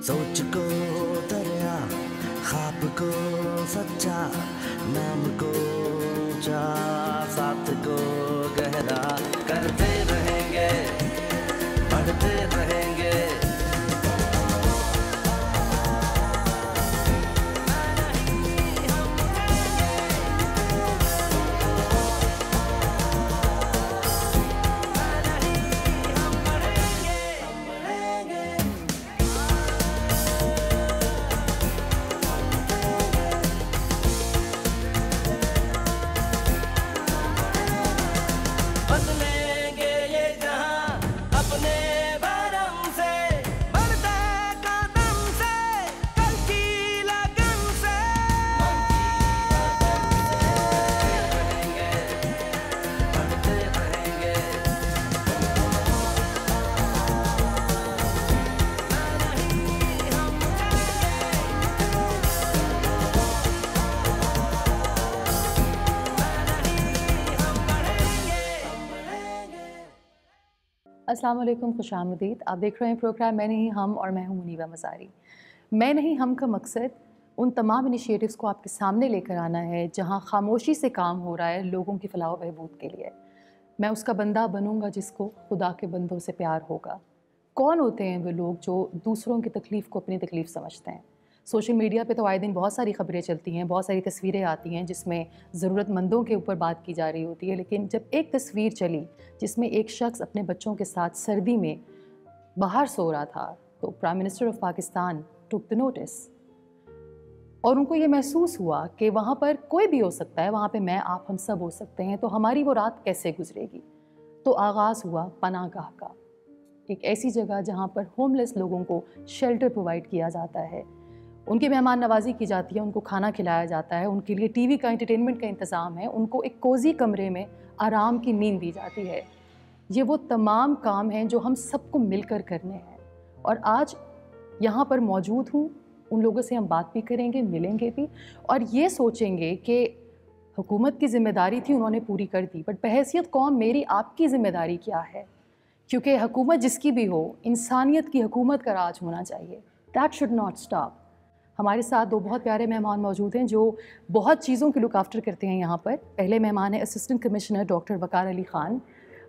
सोच को दरिया, ख्वाब को सच्चा, नाम को ऊंचा, साथ को गहरा करते रहेंगे, बढ़ते रहेंगे। अस्सलाम वालेकुम, खुशामदीद। आप देख रहे हैं प्रोग्राम मैं नहीं हम और मैं हूं मुनीबा मज़ारी। मैं नहीं हम का मकसद उन तमाम इनिशिएटिव्स को आपके सामने लेकर आना है जहां खामोशी से काम हो रहा है लोगों की फलाह व बहबूद के लिए। मैं उसका बंदा बनूंगा जिसको खुदा के बंदों से प्यार होगा। कौन होते हैं वो लोग जो दूसरों की तकलीफ़ को अपनी तकलीफ़ समझते हैं? सोशल मीडिया पे तो आए दिन बहुत सारी ख़बरें चलती हैं, बहुत सारी तस्वीरें आती हैं जिसमें ज़रूरतमंदों के ऊपर बात की जा रही होती है। लेकिन जब एक तस्वीर चली जिसमें एक शख्स अपने बच्चों के साथ सर्दी में बाहर सो रहा था, तो prime minister of Pakistan took the notice और उनको ये महसूस हुआ कि वहाँ पर कोई भी हो सकता है, वहाँ पे मैं आप हम सब हो सकते हैं, तो हमारी वो रात कैसे गुजरेगी। तो आगाज़ हुआ पनाहगाह का, एक ऐसी जगह जहाँ पर होमलेस लोगों को शेल्टर प्रोवाइड किया जाता है, उनकी मेहमान नवाजी की जाती है, उनको खाना खिलाया जाता है, उनके लिए टीवी का एंटरटेनमेंट का इंतज़ाम है, उनको एक कोज़ी कमरे में आराम की नींद दी जाती है। ये वो तमाम काम हैं जो हम सबको मिलकर करने हैं और आज यहाँ पर मौजूद हूँ। उन लोगों से हम बात भी करेंगे, मिलेंगे भी और ये सोचेंगे कि हुकूमत की ज़िम्मेदारी थी, उन्होंने पूरी कर दी, बट बहैसियत कौम मेरी आपकी ज़िम्मेदारी क्या है? क्योंकि हुकूमत जिसकी भी हो, इंसानियत की हुकूमत का राज होना चाहिए। That should not stop. हमारे साथ दो बहुत प्यारे मेहमान मौजूद हैं जो बहुत चीज़ों की लुक आफ्टर करते हैं यहाँ पर। पहले मेहमान है असिस्टेंट कमिश्नर डॉक्टर वकार अली ख़ान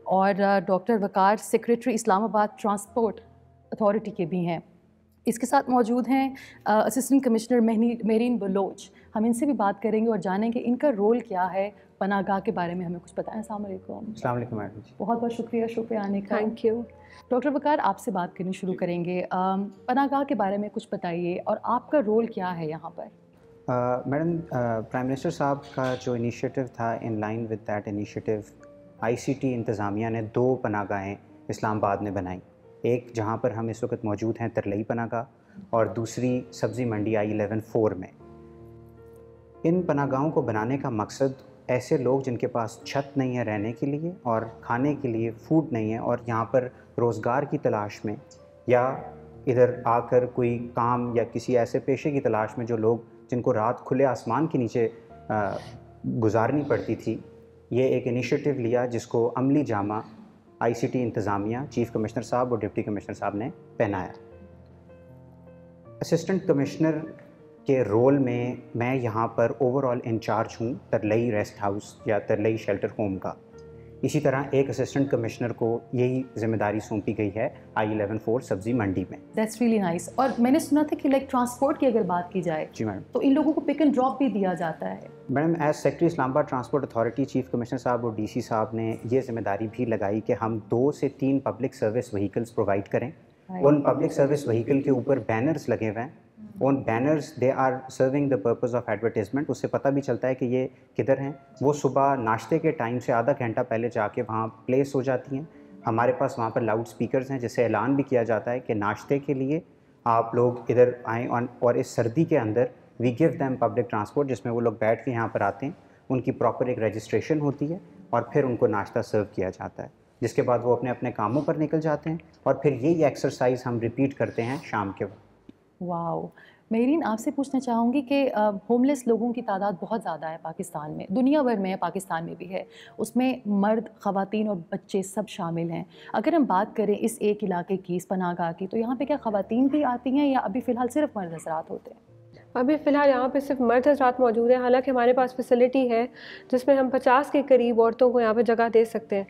और डॉक्टर वकार सेक्रेटरी इस्लामाबाद ट्रांसपोर्ट अथॉरिटी के भी हैं। इसके साथ मौजूद हैं असिस्टेंट कमिश्नर मेरीन बलोच। हम इनसे भी बात करेंगे और जानेंगे इनका रोल क्या है, पनाहगाह के बारे में हमें कुछ बताएं। अस्सलाम वालेकुम। अस्सलाम वालेकुम मैडम जी। बहुत बहुत शुक्रिया शो पे आने का। Thank you. डॉक्टर वकार, आपसे बात करनी शुरू करेंगे। पनाहगाह के बारे में कुछ बताइए और आपका रोल क्या है यहाँ पर? मैडम, प्राइम मिनिस्टर साहब का जो इनिशिएटिव था, in line with that initiative ICT इंतज़ामिया ने 2 पनाहगाहें इस्लामाबाद में बनाई। एक जहाँ पर हम इस वक्त मौजूद हैं तरलई पनाहगाह और दूसरी सब्ज़ी मंडी I-11-4 में। इन पनाहगाहों को बनाने का मकसद ऐसे लोग जिनके पास छत नहीं है रहने के लिए और खाने के लिए फूड नहीं है और यहाँ पर रोज़गार की तलाश में या इधर आकर कोई काम या किसी ऐसे पेशे की तलाश में जो लोग जिनको रात खुले आसमान के नीचे गुजारनी पड़ती थी, ये एक इनिशिएटिव लिया जिसको अमली जामा आईसीटी इंतज़ामिया, चीफ़ कमिश्नर साहब और डिप्टी कमिश्नर साहब ने पहनाया। असिस्टेंट कमिश्नर के रोल में मैं यहाँ पर ओवरऑल इंचार्ज हूँ तरलई रेस्ट हाउस या तरलई शेल्टर होम का। इसी तरह एक असिस्टेंट कमिश्नर को यही जिम्मेदारी सौंपी गई है I-11-4 सब्ज़ी मंडी में। That's really nice. और मैंने सुना था कि लाइक ट्रांसपोर्ट की अगर बात की जाए जी मैडम, तो इन लोगों को पिक एंड ड्रॉप भी दिया जाता है। Madam as secretary Islamabad transport authority chief commissioner साहब और डीसी साहब ने ये जिम्मेदारी भी लगाई कि हम 2 से 3 पब्लिक सर्विस व्हीकल्स प्रोवाइड करें। उन पब्लिक सर्विस व्हीकल के ऊपर बैनर्स लगे हुए हैं। उन banners they are serving the purpose of advertisement. उससे पता भी चलता है कि ये किधर हैं। वो सुबह नाश्ते के टाइम से आधा घंटा पहले जाके वहाँ प्लेस हो जाती हैं। हमारे पास वहाँ पर लाउड स्पीकर्स हैं जिससे ऐलान भी किया जाता है कि नाश्ते के लिए आप लोग इधर आएँ और इस सर्दी के अंदर we give them public transport, जिसमें वो लोग बैठ के यहाँ पर आते हैं। उनकी प्रॉपर एक रजिस्ट्रेशन होती है और फिर उनको नाश्ता सर्व किया जाता है, जिसके बाद वो अपने अपने कामों पर निकल जाते हैं और फिर यही एक्सरसाइज हम रिपीट करते हैं शाम के वक्त। वाओ, मेरीन, आपसे पूछना चाहूँगी कि होमलेस लोगों की तादाद बहुत ज़्यादा है पाकिस्तान में, दुनिया भर में है, पाकिस्तान में भी है। उसमें मर्द, ख़वातीन और बच्चे सब शामिल हैं। अगर हम बात करें इस एक इलाके की, इस पनाहगाह की, तो यहाँ पे क्या ख़वातीन भी आती हैं या अभी फ़िलहाल सिर्फ मर्द हज़रात होते हैं? अभी फ़िलहाल यहाँ पे सिर्फ मर्द हज़रात मौजूद हैं। हालांकि हमारे पास फैसिलिटी है जिसमें हम 50 के करीब औरतों को यहाँ पे जगह दे सकते हैं,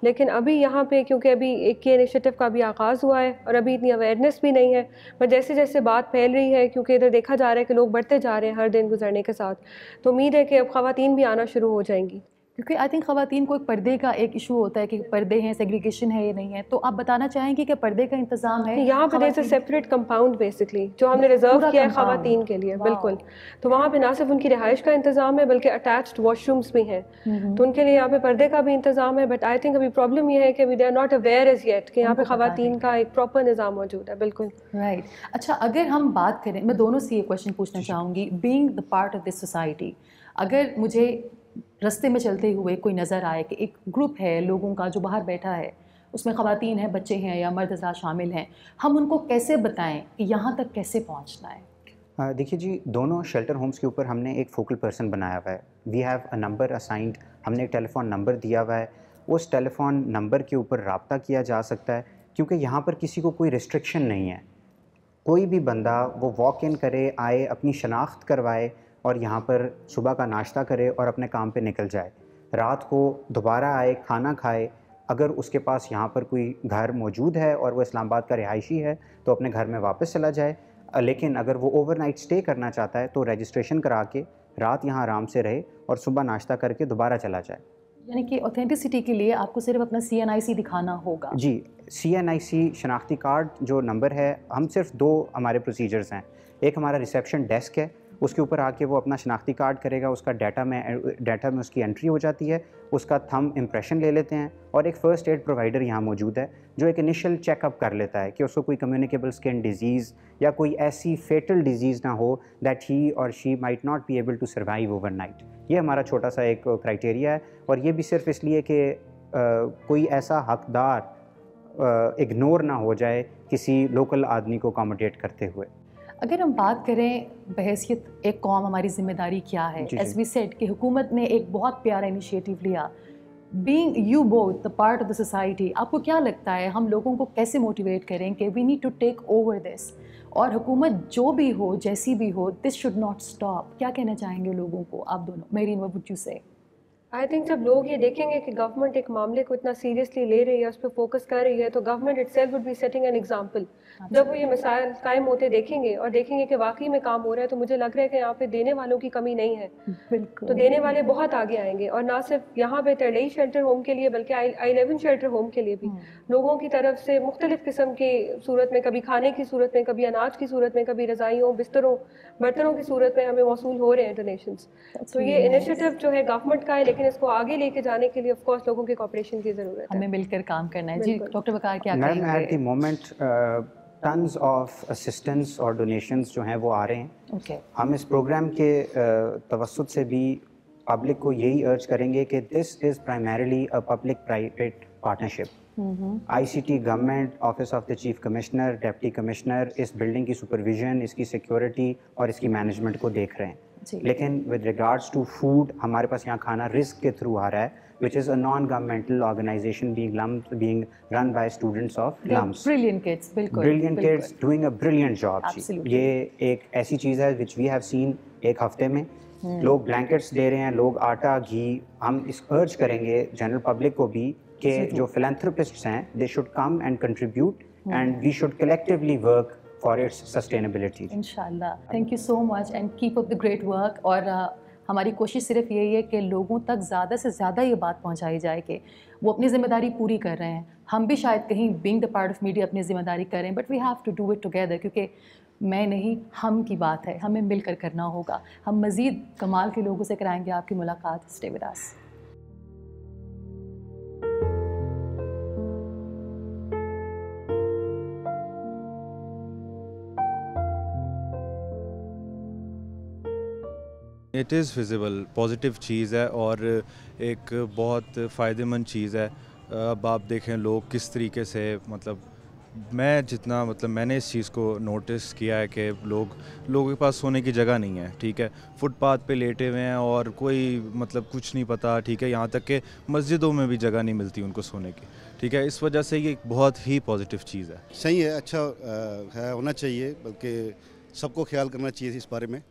लेकिन अभी यहाँ पे क्योंकि अभी एक ये इनिशिएटिव का भी आगाज़ हुआ है और अभी इतनी अवेयरनेस भी नहीं है, पर जैसे जैसे बात फैल रही है, क्योंकि इधर देखा जा रहा है कि लोग बढ़ते जा रहे हैं हर दिन गुजरने के साथ, तो उम्मीद है कि अब ख़वातीन भी आना शुरू हो जाएंगी। क्योंकि आई थिंक ख़वातीन को एक पर्दे का एक इशू होता है कि पर्दे हैं, सेग्रीगेशन है या नहीं है, तो आप बताना चाहेंगे कि पर्दे का इंतज़ाम है यहाँ पे जैसे सेपरेट कंपाउंड बेसिकली जो हमने रिजर्व किया है ख़वातीन के लिए, बिल्कुल। तो वहाँ पे ना सिर्फ उनकी रिहाइश का इंतज़ाम है बल्कि अटैच्ड वॉशरूम्स भी हैं, तो उनके लिए यहाँ पे पर्दे का भी इंतज़ाम है। बट आई थिंक अभी प्रॉब्लम ये है कि we they are not aware as yet कि यहाँ पे ख़वातीन का एक प्रॉपर निज़ाम मौजूद है। बिल्कुल राइट। अच्छा, अगर हम बात करें, मैं दोनों से ये क्वेश्चन पूछना चाहूँगी, being the part of this society, अगर मुझे रास्ते में चलते हुए कोई नज़र आए कि एक ग्रुप है लोगों का जो बाहर बैठा है, उसमें ख़वातीन हैं, बच्चे हैं या मर्द हज़रात शामिल हैं, हम उनको कैसे बताएं कि यहाँ तक कैसे पहुँचना है? देखिए जी, दोनों शेल्टर होम्स के ऊपर हमने एक फोकल पर्सन बनाया हुआ है। We have a number assigned, हमने एक टेलीफोन नंबर दिया हुआ है। उस टेलीफोन नंबर के ऊपर रब्ता किया जा सकता है, क्योंकि यहाँ पर किसी को कोई रिस्ट्रिक्शन नहीं है। कोई भी बंदा वो वॉक इन करे, आए, अपनी शनाख्त करवाए और यहाँ पर सुबह का नाश्ता करे और अपने काम पे निकल जाए। रात को दोबारा आए, खाना खाए। अगर उसके पास यहाँ पर कोई घर मौजूद है और वो इस्लामाबाद का रिहायशी है तो अपने घर में वापस चला जाए। लेकिन अगर वो ओवरनाइट स्टे करना चाहता है तो रजिस्ट्रेशन करा के रात यहाँ आराम से रहे और सुबह नाश्ता करके दोबारा चला जाए। यानी कि ऑथेंटिसिटी के लिए आपको सिर्फ अपना CNIC दिखाना होगा? जी, CNIC शनाख्ती कार्ड जो नंबर है, हम सिर्फ 2 हमारे प्रोसीजर्स हैं। एक हमारा रिसेप्शन डेस्क है, उसके ऊपर आके वो अपना शनाख्ती कार्ड करेगा, उसका डाटा में उसकी एंट्री हो जाती है, उसका थंब इम्प्रेशन ले लेते हैं और एक फ़र्स्ट एड प्रोवाइडर यहाँ मौजूद है जो एक इनिशियल चेकअप कर लेता है कि उसको कोई कम्युनिकेबल स्किन डिजीज़ या कोई ऐसी फेटल डिजीज़ ना हो दैट ही और she might not be able to survive overnight. ये हमारा छोटा सा एक क्राइटेरिया है और ये भी सिर्फ इसलिए कि कोई ऐसा हकदार इग्नोर ना हो जाए किसी लोकल आदमी को अकोमोडेट करते हुए। अगर हम बात करें बहैसियत एक कौम हमारी ज़िम्मेदारी क्या है, एज वी सेड कि हुकूमत ने एक बहुत प्यारा इनिशिएटिव लिया, being you both the part of the society, आपको क्या लगता है हम लोगों को कैसे मोटिवेट करें कि we need to take over this, और हुकूमत जो भी हो, जैसी भी हो, दिस शुड नॉट स्टॉप? क्या कहना चाहेंगे लोगों को आप दोनों? मेरीन, व्हाट वुड यू से? आई थिंक जब लोग ये देखेंगे कि गवर्नमेंट एक मामले को इतना सीरियसली ले रही है, उस पर फोकस कर रही है, तो government itself would be setting an example. जब वो ये मसाइल कायम होते देखेंगे और देखेंगे कि वाकई में काम हो रहा है, तो मुझे लग रहा है कि यहाँ पे देने वालों की कमी नहीं है। बिल्कुल। तो देने वाले बहुत आगे आएंगे, और ना सिर्फ यहाँ पे तरलई शेल्टर होम के लिए बल्कि I11 शेल्टर होम के लिए भी लोगों की तरफ से मुख्तलिफ किस्म की सूरत में, कभी खाने की सूरत में, कभी अनाज की सूरत में, कभी रज़ाइयों, बिस्तरों, बर्तनों की सूरत में हमें मौसूल हो रहे हैं डोनेशंस। तो ये इनिशिएटिव जो है गवर्नमेंट का है, लेकिन इसको आगे लेके जाने के लिए ऑफ कोर्स लोगों की कोऑपरेशन की ज़रूरत है, हमें मिलकर काम करना है। जी डॉक्टर वकार, क्या कहेंगे? Ma'am, at the moment tons of assistance और डोनेशंस जो हैं वो आ रहे हैं। Okay. हम इस प्रोग्राम के तवस्सुत से भी पब्लिक को यही अर्ज करेंगे कि this is primarily a public private partnership. ICT government, office of the chief commissioner, deputy commissioner इस बिल्डिंग की सुपरविजन, इसकी सिक्योरिटी और इसकी मैनेजमेंट को देख रहे हैं। लेकिन विद रिगार्ड्स टू फूड, हमारे पास यहाँ खाना रिस्क के थ्रू आ रहा है, which is a non-governmental organization being run by students of LUMS. Brilliant kids, बिल्कुल। Brilliant kids doing a brilliant job. ये एक ऐसी चीज़ है which we have seen एक हफ्ते में लोग ब्लैंकेट्स दे रहे हैं, लोग आटा, घी। हम इस अर्ज करेंगे जनरल पब्लिक को भी कि जो philanthropists हैं they should come and contribute and we should collectively work for its sustainability. इंशाल्लाह। Thank you so much and keep up the great work. और हमारी कोशिश सिर्फ यही है कि लोगों तक ज़्यादा से ज़्यादा ये बात पहुंचाई जाए कि वो अपनी ज़िम्मेदारी पूरी कर रहे हैं। हम भी शायद कहीं being the part of media अपनी ज़िम्मेदारी करें, but we have to do it together, क्योंकि मैं नहीं, हम की बात है, हमें मिलकर करना होगा। हम मज़ीद कमाल के लोगों से कराएंगे आपकी मुलाकात। Stay with us. It is feasible, positive चीज़ है और एक बहुत फ़ायदेमंद चीज़ है। अब आप देखें लोग किस तरीके से मतलब मैं जितना मतलब मैंने इस चीज़ को नोटिस किया है कि लोगों के पास सोने की जगह नहीं है, ठीक है, फुटपाथ पे लेटे हुए हैं और कोई मतलब कुछ नहीं पता, ठीक है, यहाँ तक कि मस्जिदों में भी जगह नहीं मिलती उनको सोने की, ठीक है। इस वजह से ये एक बहुत ही पॉजिटिव चीज़ है। सही है, अच्छा है, होना चाहिए, बल्कि सबको ख्याल करना चाहिए इस बारे में।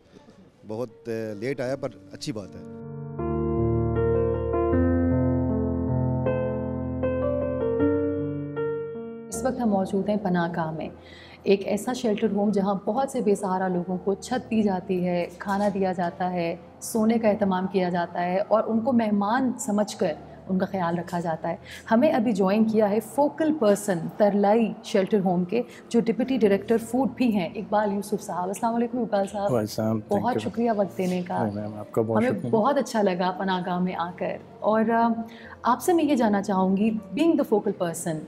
बहुत लेट आया पर अच्छी बात है। इस वक्त हम मौजूद हैं पनाहगाह में, एक ऐसा शेल्टर होम जहां बहुत से बेसहारा लोगों को छत दी जाती है, खाना दिया जाता है, सोने का एहतमाम किया जाता है और उनको मेहमान समझकर उनका ख्याल रखा जाता है। हमें अभी ज्वाइन किया है फोकल पर्सन तरलाई शेल्टर होम के जो डिप्टी डायरेक्टर फूड भी हैं, इकबाल यूसुफ साहब। अस्सलाम वालेकुम इकबाल साहब, बहुत शुक्रिया वक्त देने का। हमें बहुत अच्छा लगा पनाहगाह में आकर। और आपसे मैं ये जानना चाहूँगी, being the focal person,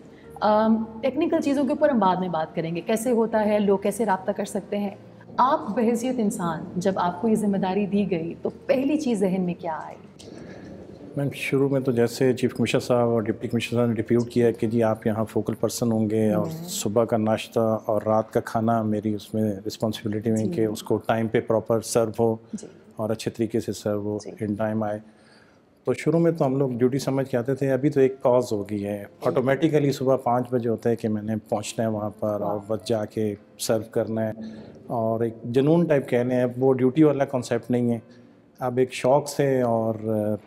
technical चीज़ों के ऊपर हम बाद में बात करेंगे, कैसे होता है, लोग कैसे रब्ता कर सकते हैं। आप बहैसियत इंसान जब आपको ये जिम्मेदारी दी गई तो पहली चीज़ जहन में क्या आई? मैम शुरू में तो जैसे चीफ कमिश्नर साहब और डिप्टी कमिश्नर साहब ने डिप्यूट किया कि जी आप यहाँ फोकल पर्सन होंगे और सुबह का नाश्ता और रात का खाना मेरी उसमें रिस्पॉन्सिबिलिटी में कि उसको टाइम पे प्रॉपर सर्व हो और अच्छे तरीके से सर्व हो, इन टाइम आए। तो शुरू में तो हम लोग ड्यूटी समझ के आते थे, अभी तो एक कॉज हो गई है, ऑटोमेटिकली सुबह 5 बजे होता है कि मैंने पहुँचना है वहाँ पर और बस जाके सर्व करना है। और एक जुनून टाइप कहने हैं, वो ड्यूटी वाला कॉन्सेप्ट नहीं है, अब एक शौक़ से और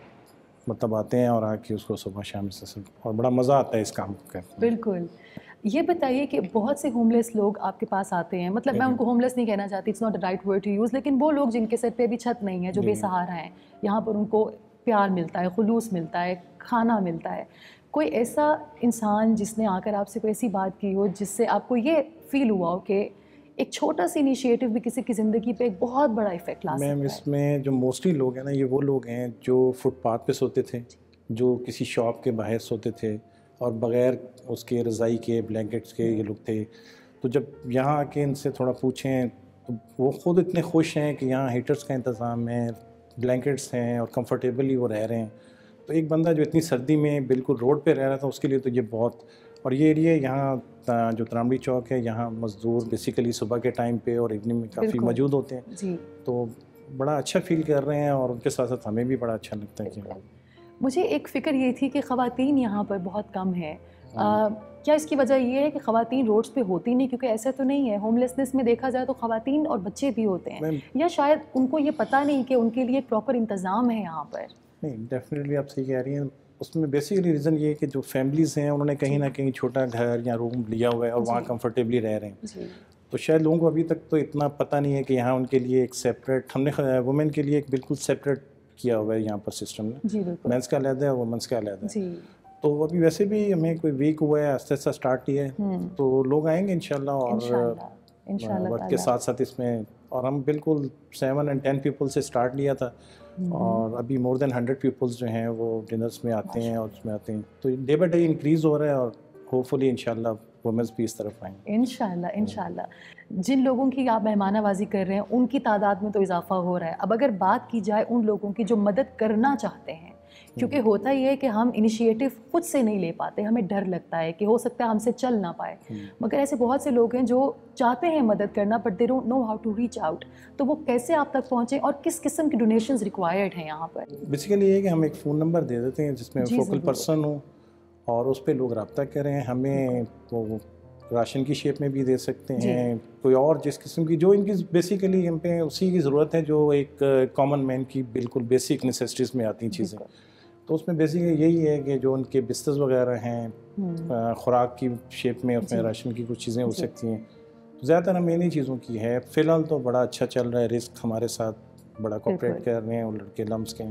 मतलब आते हैं और आके उसको सुबह शाम से सब, और बड़ा मज़ा आता है इस काम को करने। बिल्कुल। ये बताइए कि बहुत से होमलेस लोग आपके पास आते हैं, मतलब मैं उनको होमलेस नहीं कहना चाहती, it's not the right word to use, लेकिन वो लोग जिनके सर पे अभी छत नहीं है, जो बेसहारा हैं, यहाँ पर उनको प्यार मिलता है, खुलूस मिलता है, खाना मिलता है। कोई ऐसा इंसान जिसने आकर आपसे कोई ऐसी बात की हो जिससे आपको ये फील हुआ हो कि एक छोटा सा इनिशिएटिव भी किसी की ज़िंदगी पे एक बहुत बड़ा इफ़ेक्ट ला सकता है? मैम इसमें जो मोस्टली लोग हैं ना, ये वो लोग हैं जो फुटपाथ पे सोते थे, जो किसी शॉप के बाहर सोते थे और बग़ैर उसके रज़ाई के, ब्लैंकेट्स के ये लोग थे। तो जब यहाँ आके इनसे थोड़ा पूछें तो वो ख़ुद इतने खुश हैं कि यहाँ हीटर्स का इंतज़ाम है, ब्लैंकेट्स हैं और कंफर्टेबली वो रह रहे हैं। तो एक बंदा जो इतनी सर्दी में बिल्कुल रोड पे रह रहा था, उसके लिए तो ये बहुत। और ये एरिया यहाँ जो त्रामड़ी चौक है, यहाँ मज़दूर बेसिकली सुबह के टाइम पे और इवनिंग में काफ़ी मौजूद होते हैं जी। तो बड़ा अच्छा फील कर रहे हैं और उनके साथ साथ हमें भी बड़ा अच्छा लगता है कि मुझे एक फ़िक्र ये थी कि ख़वातीन यहाँ पर बहुत कम है। क्या इसकी वजह ये है कि ख़वातीन रोड्स पे होती नहीं? क्योंकि ऐसा तो नहीं है, होमलेसनेस में देखा जाए तो ख़वातीन और बच्चे भी होते हैं, या शायद उनको ये पता नहीं कि उनके लिए प्रॉपर इंतज़ाम है यहाँ पर? नहीं, डेफिनेटली आप सही कह रही हैं। उसमें बेसिकली रीज़न ये है कि जो फैमिलीज़ हैं उन्होंने कहीं ना कहीं छोटा घर या रूम लिया हुआ है और वहाँ कंफर्टेबली रह रहे हैं। तो शायद लोगों को अभी तक तो इतना पता नहीं है कि यहाँ उनके लिए एक सेपरेट, हमने वुमेन के लिए एक बिल्कुल सेपरेट किया हुआ है यहाँ पर सिस्टम में, मेंस का अलग है और वुमेंस का अलग है। तो अभी वैसे भी हमें कोई वीक हुआ है, आस्ते आस्ते स्टार्ट किया है, तो लोग आएंगे इंशाल्लाह और वक्त के साथ साथ इसमें। और हम बिल्कुल 7 और 10 पीपल से स्टार्ट लिया था और अभी मोर देन 100 पीपल्स जो हैं वो डिनर्स में आते हैं और उसमें आते हैं। तो डे बाई डे इंक्रीज़ हो रहा है और होपफुली इंशाल्लाह वुमेन्स भी इस तरफ आएंगे इंशाल्लाह। जिन लोगों की आप मेहमानवाजी कर रहे हैं उनकी तादाद में तो इजाफा हो रहा है। अब अगर बात की जाए उन लोगों की जो मदद करना चाहते हैं, क्योंकि होता ही है कि हम इनिशिएटिव खुद से नहीं ले पाते, हमें डर लगता है कि हो सकता है हमसे चल ना पाए, मगर ऐसे बहुत से लोग हैं जो चाहते हैं मदद करना but they don't know how to reach out. तो वो कैसे आप तक पहुँचें और किस किस्म की डोनेशंस रिक्वायर्ड हैं यहाँ पर? बेसिकली ये है कि हम एक फ़ोन नंबर दे देते हैं जिसमें फोकल पर्सन हो और उस पर लोग रब्ता करें। हमें वो राशन की शेप में भी दे सकते हैं, कोई और जिस किस्म की जो इनकी बेसिकली हम पे उसी की ज़रूरत है जो एक कॉमन मैन की बिल्कुल बेसिक नेसेसिटीज़ में आती हैं चीज़ें। तो उसमें बेसिकली यही है कि जो उनके बिस्तर्स वगैरह हैं, खुराक की शेप में उसमें राशन की कुछ चीज़ें हो सकती हैं। तो ज़्यादातर हम इन्हीं चीज़ों की है। फ़िलहाल तो बड़ा अच्छा चल रहा है, रिस्क हमारे साथ बड़ा कोऑपरेट कर रहे हैं और लड़के लम्स के।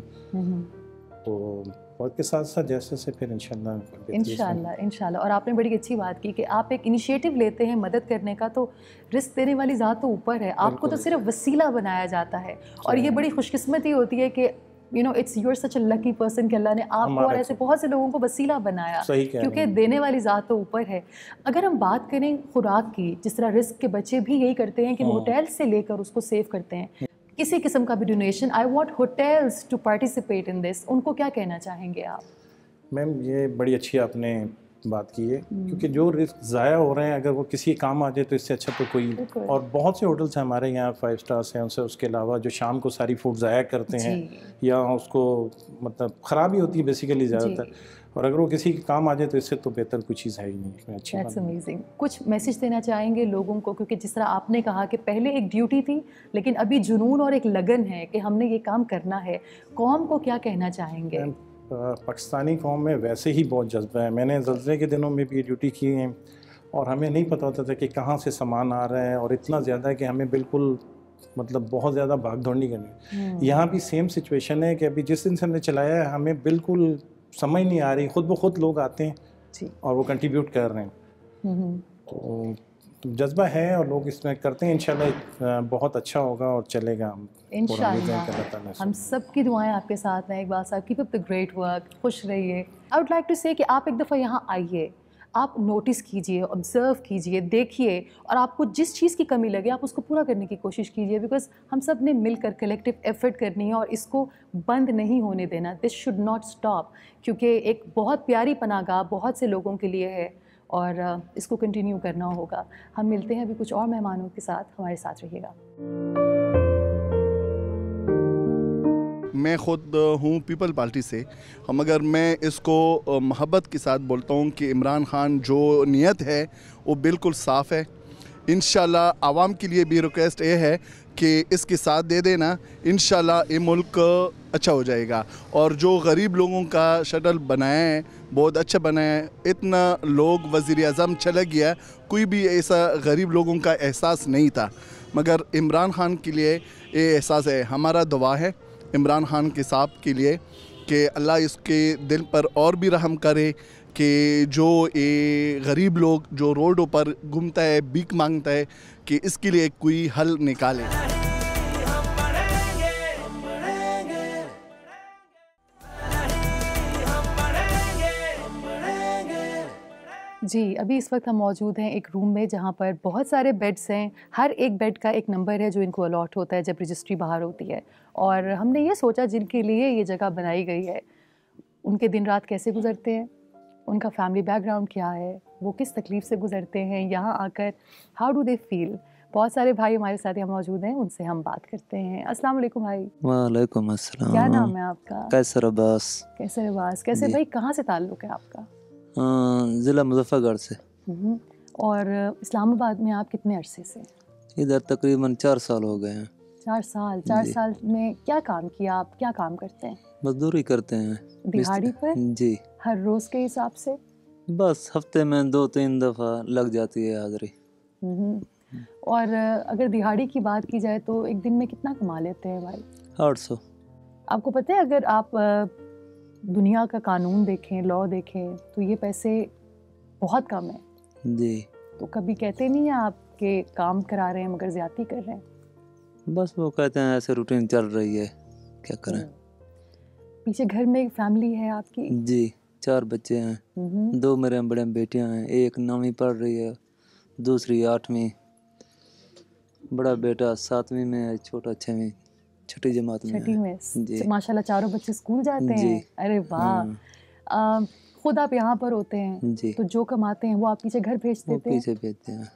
तो वक्त के साथ साथ जैसे से फिर इंशाल्लाह। और आपने बड़ी अच्छी बात की कि आप एक इनिशिएटिव लेते हैं मदद करने का, तो रिस्क देने वाली ज़ात तो ऊपर है, आपको तो सिर्फ वसीला बनाया जाता है। और ये बड़ी खुशकिस्मती होती है कि you know it's your such a lucky person कि अल्लाह ने आपको और ऐसे बहुत से लोगों को वसीला बनाया, क्योंकि देने वाली ज़ात तो ऊपर है। अगर हम बात करें खुराक की, जिस तरह रिस्क के बच्चे भी यही करते हैं कि होटल से लेकर उसको सेव करते हैं, किसी किस्म का भी donation, I want hotels to participate in this, उनको क्या कहना चाहेंगे आप? मैम ये बड़ी अच्छी आपने बात की है, क्योंकि जो रिस्क ज़ाया हो रहे हैं अगर वो किसी काम आ जाए तो इससे अच्छा तो कोई। और बहुत से होटल्स हैं हमारे यहाँ 5 स्टार्स हैं, उनसे उसके अलावा जो शाम को सारी फूड ज़ाया करते हैं या उसको मतलब ख़राब ही होती है बेसिकली ज़्यादातर, और अगर वो किसी के काम आ जाए तो इससे तो बेहतर कोई चीज़ है ही नहीं। अच्छी That's amazing। कुछ मैसेज देना चाहेंगे लोगों को, क्योंकि जिस तरह आपने कहा कि पहले एक ड्यूटी थी लेकिन अभी जुनून और एक लगन है कि हमने ये काम करना है, कौम को क्या कहना चाहेंगे? पाकिस्तानी कौम में वैसे ही बहुत जज्बा है। मैंने ज़ल्ज़ले के दिनों में भी ये ड्यूटी की है और हमें नहीं पता होता था कि कहाँ से सामान आ रहा है, और इतना ज़्यादा है कि हमें बिल्कुल मतलब बहुत ज़्यादा भाग दौड़ नहीं करनी। यहाँ भी सेम सिचुएशन है कि अभी जिस दिन से हमने चलाया है हमें बिल्कुल समझ नहीं आ रही, खुद ब खुद लोग आते हैं और वो कंट्रीब्यूट कर रहे हैं। तो जज्बा है और लोग इसमें करते हैं। इंशाल्लाह बहुत अच्छा होगा और चलेगा। इंशाल्लाह हम सब की दुआएं आपके साथ हैं। इकबाल साहब, keep up the great work, खुश रहिए। आई वुड लाइक टू से कि आप एक दफ़ा यहाँ आइए, आप नोटिस कीजिए, ऑब्ज़र्व कीजिए, देखिए, और आपको जिस चीज़ की कमी लगे आप उसको पूरा करने की कोशिश कीजिए, बिकॉज हम सब ने मिलकर कलेक्टिव एफर्ट करनी है और इसको बंद नहीं होने देना। दिस शुड नॉट स्टॉप, क्योंकि एक बहुत प्यारी पनाहगाह बहुत से लोगों के लिए है और इसको कंटिन्यू करना होगा। हम मिलते हैं अभी कुछ और मेहमानों के साथ, हमारे साथ रहिएगा। मैं ख़ुद हूँ पीपल पार्टी से। मगर मैं इसको मोहब्बत के साथ बोलता हूँ कि इमरान खान जो नीयत है वो बिल्कुल साफ़ है। इंशाल्लाह आवाम के लिए भी रिक्वेस्ट ये है कि इसके साथ दे देना, इंशाल्लाह ये मुल्क अच्छा हो जाएगा। और जो गरीब लोगों का शटल बनाया है बहुत अच्छा बनाया है। इतना लोग वज़ीर-ए-आज़म चला गया, कोई भी ऐसा गरीब लोगों का एहसास नहीं था, मगर इमरान खान के लिए ये एहसास है। हमारा दुआ है इमरान खान के साहब के लिए कि अल्लाह इसके दिल पर और भी रहम करे कि जो ये गरीब लोग जो रोडों पर घूमता है, भीख मांगता है, कि इसके लिए कोई हल निकाले। जी, अभी इस वक्त हम मौजूद हैं एक रूम में जहाँ पर बहुत सारे बेड्स हैं। हर एक बेड का एक नंबर है जो इनको अलॉट होता है जब रजिस्ट्री बाहर होती है। और हमने ये सोचा जिनके लिए ये जगह बनाई गई है उनके दिन रात कैसे गुजरते हैं, उनका फैमिली बैकग्राउंड क्या है, वो किस तकलीफ़ से गुजरते हैं, यहाँ आकर हाउ डू दे फील। बहुत सारे भाई हमारे साथ यहाँ मौजूद हैं, उनसे हम बात करते हैं। अस्सलाम वालेकुम भाई। वालेकुम अस्सलाम। क्या नाम है आपका? कैसर अब्बास। कैसर अब्बास। कैसर भाई, कहाँ से ताल्लुक़ है आपका? ज़िला मुज़फ़्फ़रगढ़ से। और इस्लामाबाद में आप कितने अरसे से? इधर तकरीबन 4 साल हो गए हैं। 4 साल। 4 साल में क्या काम किया आप? क्या काम करते हैं? मजदूरी करते हैं दिहाड़ी पर? जी। हर रोज़ के हिसाब से? बस हफ्ते में 2-3 दफ़ा लग जाती है हाज़िरी। और अगर दिहाड़ी की बात की जाए तो एक दिन में कितना कमा लेते हैं भाई? 800। आपको पता है अगर आप दुनिया का कानून देखें, लॉ देखें, तो ये पैसे बहुत कम है जी। तो कभी कहते नहीं हैं आप कि काम करा रहे हैं मगर ज़्यादती कर रहे हैं? बस वो कहते हैं ऐसे रूटीन चल रही है, क्या करें। पीछे घर में एक फैमिली है आपकी? जी, 4 बच्चे हैं। 2 मेरे बड़े बेटियां हैं, एक 9वीं पढ़ रही है, दूसरी 8वीं, बड़ा बेटा 7वीं में है, छोटा 6वीं, छठी जमात में। छठी में जी। माशाल्लाह चारों बच्चे स्कूल जाते हैं। अरे वाह। खुद आप यहाँ पर होते हैं जी। तो जो कमाते हैं वो आप पीछे घर भेज देते हैं? पीछे भेजते हैं।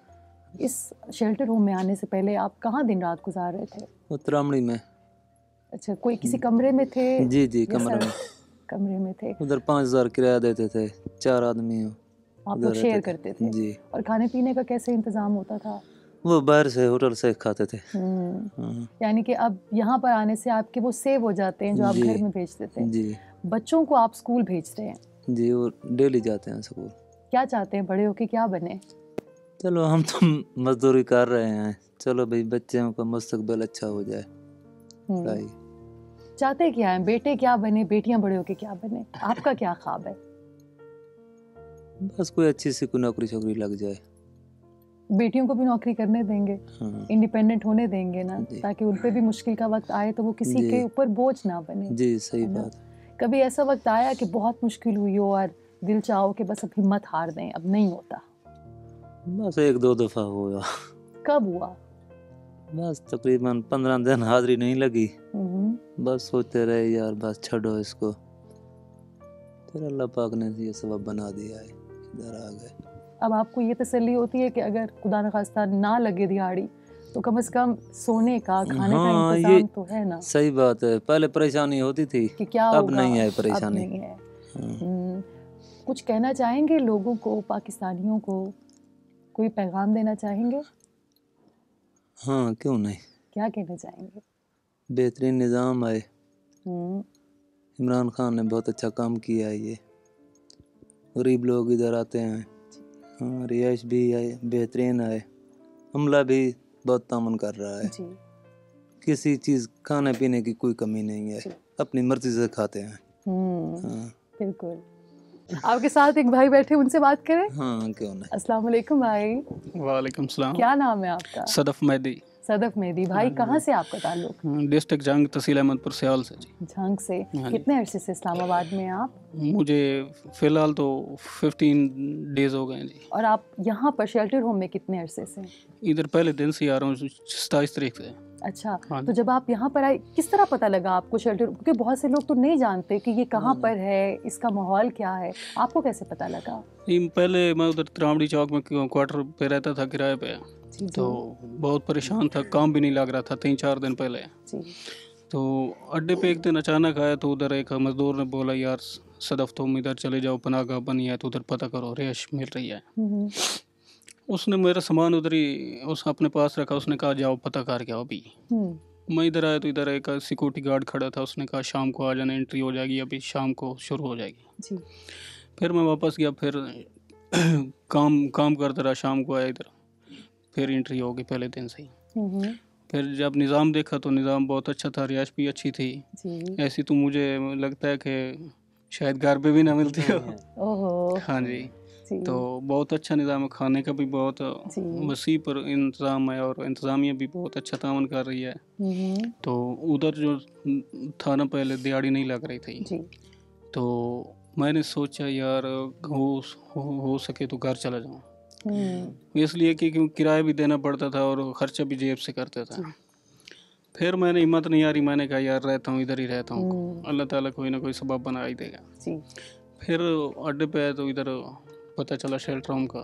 इस शेल्टर होम में आने से पहले आप कहाँ दिन रात गुजार रहे थे? उत्तरामणी में। अच्छा, कोई किसी कमरे में थे? जी जी, कमरे में थे। उधर 5000 किराया देते थे, 4 आदमी हो आप लोग शेयर करते थे? जी। और खाने पीने का कैसे इंतजाम होता था? वो बाहर से होटल से खाते थे। यानी कि अब यहाँ पर आने से आपके वो सेव हो जाते हैं जो आप घर में भेजते थे। जी। बच्चों को आप स्कूल भेजते हैं? जी, वो डेली जाते हैं स्कूल। क्या चाहते हैं बड़े होके क्या बने? चलो हम तो मजदूरी कर रहे हैं, चलो भाई बच्चों का मुस्तकबिल अच्छा हो जाए। पढ़ाई चाहते क्या हैं? बेटे क्या बने, बेटियां बड़े होके क्या बने? आपका क्या ख्वाब है? बस कोई अच्छी सी कोई नौकरी छोकरी लग जाए। बेटियों को भी नौकरी करने देंगे? इंडिपेंडेंट होने देंगे ना, ताकि उन पे भी मुश्किल का वक्त आए तो वो किसी के ऊपर बोझ ना बने। जी, सही बात। कभी ऐसा वक्त आया कि बहुत मुश्किल हुई हो और दिल चाहो कि बस अब हिम्मत हार दें, अब नहीं होता? बस 1-2 दफ़ा हुआ। कब हुआ? बस तकरीबन 15 दिन हाजिरी नहीं लगी, बस सोचते रहे यार बस छोड़ो इसको। फिर अल्लाह पाक ने ये सबब बना दिया है, इधर आ गए। अब आपको ये तसल्ली होती है कि अगर खुदा न खास्ता ना लगे दिहाड़ी तो कम से कम सोने का, खाने का हाँ, इंतजाम ये तो है ना। सही बात है, पहले परेशानी होती थी कि क्या अब होगा, नहीं है अब परेशानी। नहीं है। कुछ कहना चाहेंगे लोगों को, पाकिस्तानियों को, कोई पैगाम देना चाहेंगे? हाँ क्यों नहीं, क्या कहना चाहेंगे? बेहतरीन निज़ाम आए, हम्म, इमरान खान ने बहुत अच्छा काम किया है। ये गरीब लोग इधर आते हैं, हाँ रिहाइश भी आए बेहतरीन आए, हमला भी बहुत तामन कर रहा है जी किसी चीज़ खाने पीने की कोई कमी नहीं है, अपनी मर्जी से खाते हैं। हाँ बिल्कुल। आपके साथ एक भाई बैठे, उनसे बात करें। हाँ क्यों नहीं। अस्सलाम वालेकुम भाई। वालेकुम सलाम। क्या नाम है आपका? सदफ मेहदी। सदफ मेहदी भाई, कहाँ से आपका ताल्लुक? डिस्ट्रिक्ट जंग, तहसील अहमदपुर, सियाल से जी। झंग से। कितने अरसे से इस्लामाबाद में आप? मुझे फ़िलहाल तो 15 डेज़ हो गए हैं जी। और आप यहाँ पर शेल्टर होम में कितने अरसे से? इधर पहले दिन से आ रहा हूँ, 27 तारीख से। अच्छा, तो जब आप यहाँ पर आए किस तरह पता लगा आपको शेल्टर? क्योंकि बहुत से लोग तो नहीं जानते कि ये कहाँ पर है, इसका माहौल क्या है, आपको कैसे पता लगा? पहले मैं उधर त्रावड़ी चौक में क्वार्टर पे रहता था किराए पे, तो बहुत परेशान था, काम भी नहीं लग रहा था 3-4 दिन पहले। तो अड्डे पे एक दिन अचानक आया तो उधर एक मजदूर ने बोला, यार सदफ तुम इधर चले जाओ, पनागाह बनी है तो उधर पता करो, रिहाइश मिल रही है। उसने मेरा सामान उधर ही उस अपने पास रखा, उसने कहा जाओ पता करके आओ अभी। मैं इधर आया तो इधर एक सिक्योरिटी गार्ड खड़ा था, उसने कहा शाम को आ जाना, एंट्री हो जाएगी, अभी शाम को शुरू हो जाएगी। फिर मैं वापस गया, फिर काम करता रहा, शाम को आया इधर, फिर एंट्री होगी पहले दिन से ही। फिर जब निज़ाम देखा तो निज़ाम बहुत अच्छा था, रिहाइश भी अच्छी थी। ऐसी तो मुझे लगता है कि शायद घर पे भी ना मिलती हो। हाँ जी, तो बहुत अच्छा निज़ाम है, खाने का भी बहुत वसी पर इंतज़ाम है और इंतज़ामिया भी बहुत अच्छा तावन कर रही है। तो उधर जो था ना पहले दिहाड़ी नहीं लग रही थी, तो मैंने सोचा यार हो सके तो घर चला जाऊँ, इसलिए कि क्योंकि किराया भी देना पड़ता था और ख़र्चा भी जेब से करता था। फिर मैंने हिम्मत नहीं आ रही, मैंने कहा यार रहता हूँ इधर ही रहता हूँ, अल्लाह ताला कोई ना कोई सबब बना ही देगा। फिर अड्डे पे आया तो इधर पता चला शेल्टर होम का,